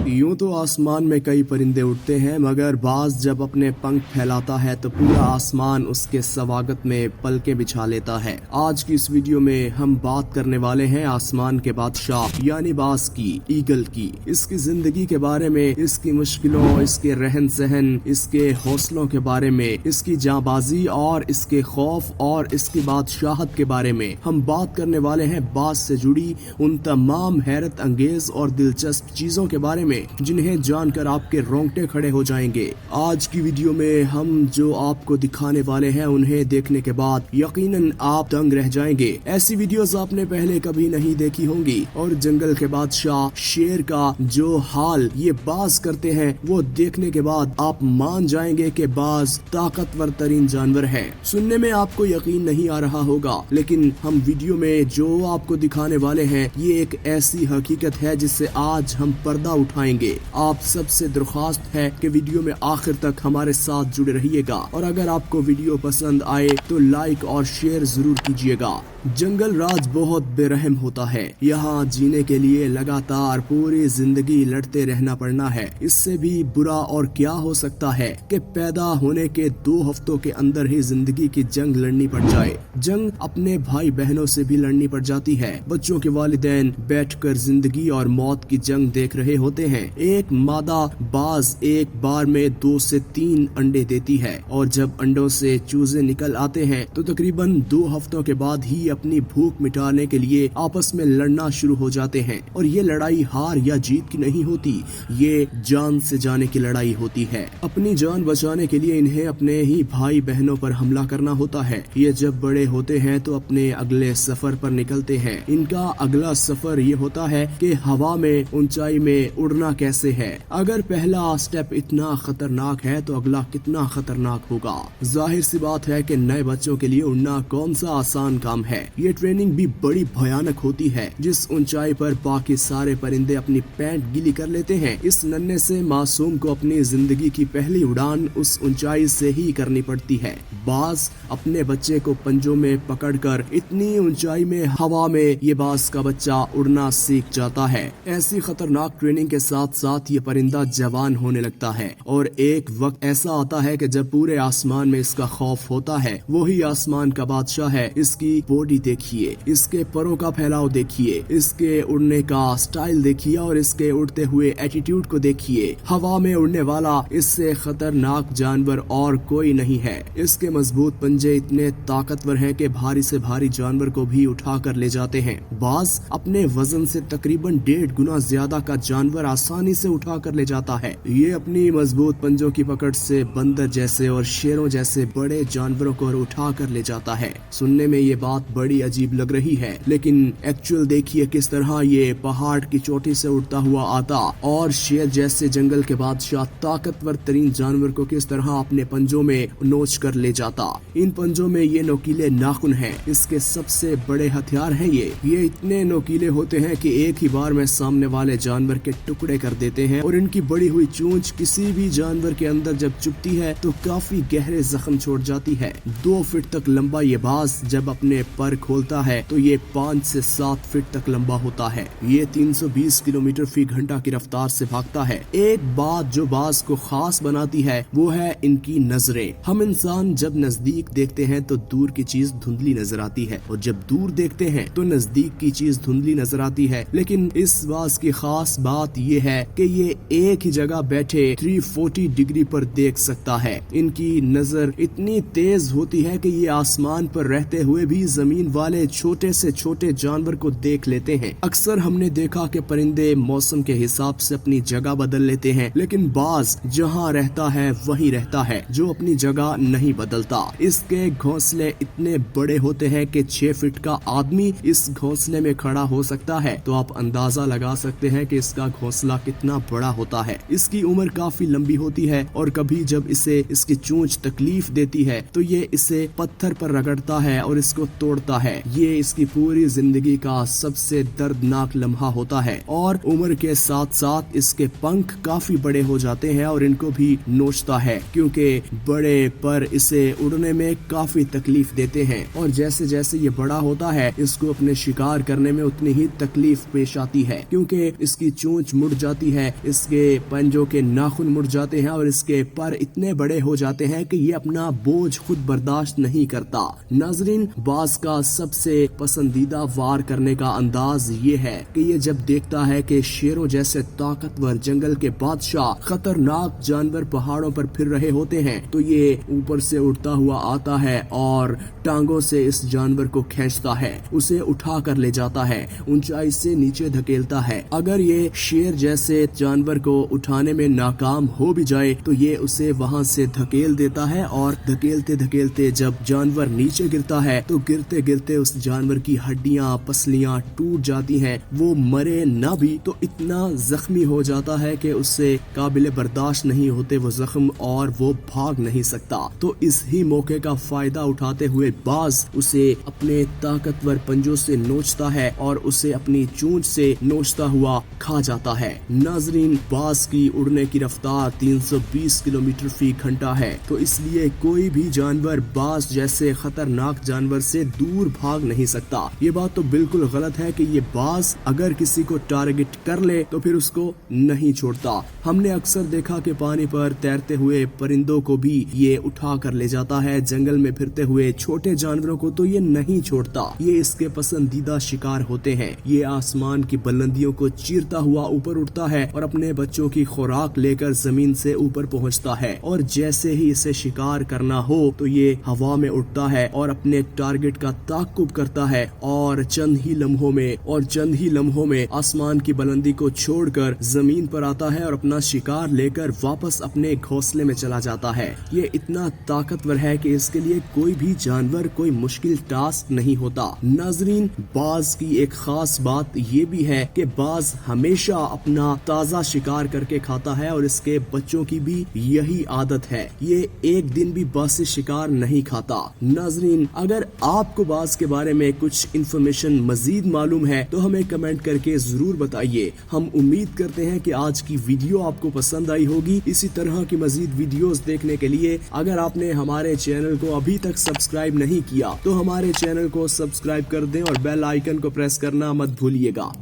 यूं तो आसमान में कई परिंदे उड़ते हैं, मगर बाज जब अपने पंख फैलाता है तो पूरा आसमान उसके स्वागत में पलकें बिछा लेता है। आज की इस वीडियो में हम बात करने वाले हैं आसमान के बादशाह यानी बाज की, ईगल की। इसकी जिंदगी के बारे में, इसकी मुश्किलों, इसके रहन सहन, इसके हौसलों के बारे में, इसकी जांबाजी और इसके खौफ और इसकी बादशाहत के बारे में हम बात करने वाले हैं। बाज से जुड़ी उन तमाम हैरत अंगेज और दिलचस्प चीजों के बारे में जिन्हें जानकर आपके रोंगटे खड़े हो जाएंगे। आज की वीडियो में हम जो आपको दिखाने वाले हैं उन्हें देखने के बाद यकीनन आप दंग रह जाएंगे। ऐसी वीडियोस आपने पहले कभी नहीं देखी होंगी और जंगल के बादशाह शेर का जो हाल ये बाज करते हैं वो देखने के बाद आप मान जाएंगे कि बाज ताकतवर तरीन जानवर है। सुनने में आपको यकीन नहीं आ रहा होगा, लेकिन हम वीडियो में जो आपको दिखाने वाले हैं ये एक ऐसी हकीकत है जिससे आज हम पर्दा उठाएंगे। आप सबसे दरख्वास्त है कि वीडियो में आखिर तक हमारे साथ जुड़े रहिएगा और अगर आपको वीडियो पसंद आए तो लाइक और शेयर जरूर कीजिएगा। जंगल राज बहुत बेरहम होता है। यहाँ जीने के लिए लगातार पूरी जिंदगी लड़ते रहना पड़ना है। इससे भी बुरा और क्या हो सकता है कि पैदा होने के 2 हफ्तों के अंदर ही जिंदगी की जंग लड़नी पड़ जाए। जंग अपने भाई बहनों से भी लड़नी पड़ जाती है। बच्चों के वालिदैन बैठकर जिंदगी और मौत की जंग देख रहे होते हैं। एक मादा बाज एक बार में 2 से 3 अंडे देती है और जब अंडों से चूजे निकल आते हैं तो तकरीबन 2 हफ्तों के बाद ही अपनी भूख मिटाने के लिए आपस में लड़ना शुरू हो जाते हैं। और ये लड़ाई हार या जीत की नहीं होती, ये जान से जाने की लड़ाई होती है। अपनी जान बचाने के लिए इन्हें अपने ही भाई बहनों पर हमला करना होता है। ये जब बड़े होते हैं तो अपने अगले सफर पर निकलते हैं। इनका अगला सफर ये होता है कि हवा में, ऊंचाई में उड़ना कैसे है। अगर पहला स्टेप इतना खतरनाक है तो अगला कितना खतरनाक होगा। जाहिर सी बात है कि नए बच्चों के लिए उड़ना कौन सा आसान काम है। ये ट्रेनिंग भी बड़ी भयानक होती है। जिस ऊंचाई पर बाकी सारे परिंदे अपनी पैंट गीली कर लेते हैं, इस नन्हे से मासूम को अपनी जिंदगी की पहली उड़ान उस ऊंचाई से ही करनी पड़ती है। बाज अपने बच्चे को पंजों में पकड़कर इतनी ऊंचाई में हवा में ये बाज का बच्चा उड़ना सीख जाता है। ऐसी खतरनाक ट्रेनिंग के साथ साथ ये परिंदा जवान होने लगता है और एक वक्त ऐसा आता है कि जब पूरे आसमान में इसका खौफ होता है। वही आसमान का बादशाह है। इसकी बॉडी देखिए, इसके परों का फैलाव देखिए, इसके उड़ने का स्टाइल देखिए और इसके उड़ते हुए एटीट्यूड को देखिए। हवा में उड़ने वाला इससे खतरनाक जानवर और कोई नहीं है। इसके मजबूत पंजे इतने ताकतवर हैं कि भारी से भारी जानवर को भी उठा कर ले जाते हैं। बाज अपने वजन से तकरीबन 1.5 गुना ज्यादा का जानवर आसानी से उठा कर ले जाता है। ये अपनी मजबूत पंजों की पकड़ से बंदर जैसे और शेरों जैसे बड़े जानवरों को उठा कर ले जाता है। सुनने में ये बात बड़ी अजीब लग रही है, लेकिन एक्चुअल देखिए किस तरह ये पहाड़ की चोटी से उड़ता हुआ आता और शेर जैसे जंगल के बादशाह ताकतवर तरीन जानवर को किस तरह अपने पंजों में नोच कर ले जाता। इन पंजों में ये नोकीले नाखून हैं। इसके सबसे बड़े हथियार हैं ये इतने नोकीले होते हैं कि एक ही बार में सामने वाले जानवर के टुकड़े कर देते हैं और इनकी बड़ी हुई चोंच किसी भी जानवर के अंदर जब चुभती है तो काफी गहरे जख्म छोड़ जाती है। 2 फीट तक लंबा ये बाज जब अपने पर खोलता है तो ये 5 से 7 फीट तक लंबा होता है। ये 320 किलोमीटर फी घंटा की रफ्तार से भागता है। एक बात जो बाज को खास बनाती है वो है इनकी नजरें। हम इंसान जब नजदीक देखते हैं तो दूर की चीज धुंधली नजर आती है और जब दूर देखते हैं तो नजदीक की चीज धुंधली नजर आती है। लेकिन इस बाज की खास बात ये है कि ये एक ही जगह बैठे 340 डिग्री पर देख सकता है। इनकी नजर इतनी तेज होती है कि ये आसमान पर रहते हुए भी जमीन वाले छोटे से छोटे जानवर को देख लेते हैं। अक्सर हमने देखा कि परिंदे मौसम के हिसाब से अपनी जगह बदल लेते हैं, लेकिन बाज जहाँ रहता है वहीं रहता है, जो अपनी जगह नहीं बदलता। इसके घोंसले इतने बड़े होते हैं कि 6 फीट का आदमी इस घोंसले में खड़ा हो सकता है। तो आप अंदाजा लगा सकते हैं कि इसका घोंसला कितना बड़ा होता है। इसकी उम्र काफी लंबी होती है और कभी जब इसे इसकी चोंच तकलीफ देती है तो ये इसे पत्थर पर रगड़ता है और इसको तोड़ता है। ये इसकी पूरी जिंदगी का सबसे दर्दनाक लम्हा होता है और उम्र के साथ साथ इसके पंख काफी बड़े हो जाते हैं और इनको भी नोचता है, क्योंकि बड़े पर इसे उड़ने में काफी तकलीफ देते हैं और जैसे जैसे ये बड़ा होता है इसको अपने शिकार करने में उतनी ही तकलीफ पेश आती है, क्योंकि इसकी चोंच मुड़ उड़ जाती है, इसके पंजों के नाखून मुड़ जाते हैं और इसके पर इतने बड़े हो जाते हैं कि ये अपना बोझ खुद बर्दाश्त नहीं करता। नाजरीन, बाज का सबसे पसंदीदा वार करने का अंदाज ये है कि ये जब देखता है कि शेरों जैसे ताकतवर जंगल के बादशाह खतरनाक जानवर पहाड़ों पर फिर रहे होते हैं तो ये ऊपर से उड़ता हुआ आता है और टांगों से इस जानवर को खींचता है, उसे उठा कर ले जाता है, ऊंचाई से नीचे धकेलता है। अगर ये शेर जैसे जानवर को उठाने में नाकाम हो भी जाए तो ये उसे वहां से धकेल देता है और धकेलते धकेलते जब जानवर नीचे गिरता है तो गिरते गिरते उस जानवर की हड्डियां पसलियां टूट जाती हैं। वो मरे ना भी तो इतना जख्मी हो जाता है कि उससे काबिल बर्दाश्त नहीं होते वो जख्म और वो भाग नहीं सकता। तो इस ही मौके का फायदा उठाते हुए बाज उसे अपने ताकतवर पंजों से नोचता है और उसे अपनी चोंच से नोचता हुआ खा जाता है। नाजरीन, बाज की उड़ने की रफ्तार 320 किलोमीटर फी घंटा है, तो इसलिए कोई भी जानवर बाज जैसे खतरनाक जानवर से दूर भाग नहीं सकता। ये बात तो बिल्कुल गलत है कि ये बाज अगर किसी को टारगेट कर ले तो फिर उसको नहीं छोड़ता। हमने अक्सर देखा कि पानी पर तैरते हुए परिंदों को भी ये उठा कर ले जाता है, जंगल में फिरते हुए छोटे जानवरों को तो ये नहीं छोड़ता। ये इसके पसंदीदा शिकार होते हैं। ये आसमान की बुलंदियों को चीरता हुआ ऊपर उठता है और अपने बच्चों की खुराक लेकर जमीन से ऊपर पहुंचता है और जैसे ही इसे शिकार करना हो तो ये हवा में उड़ता है और अपने टारगेट का ताक़ुब करता है और चंद ही लम्हों में आसमान की बुलंदी को छोड़कर जमीन पर आता है और अपना शिकार लेकर वापस अपने घोंसले में चला जाता है। ये इतना ताकतवर है कि इसके लिए कोई भी जानवर कोई मुश्किल टास्क नहीं होता। नाजरीन, बाज की एक खास बात ये भी है कि बाज हमेशा अपना ताजा शिकार करके खाता है और इसके बच्चों की भी यही आदत है। ये एक दिन भी बासी शिकार नहीं खाता। नाजरीन, अगर आपको बाज के बारे में कुछ इन्फॉर्मेशन मजीद मालूम है तो हमें कमेंट करके जरूर बताइए। हम उम्मीद करते हैं कि आज की वीडियो आपको पसंद आई होगी। इसी तरह की मजीद वीडियोस देखने के लिए अगर आपने हमारे चैनल को अभी तक सब्सक्राइब नहीं किया तो हमारे चैनल को सब्सक्राइब कर दें और बेल आइकन को प्रेस करना मत भूलिएगा।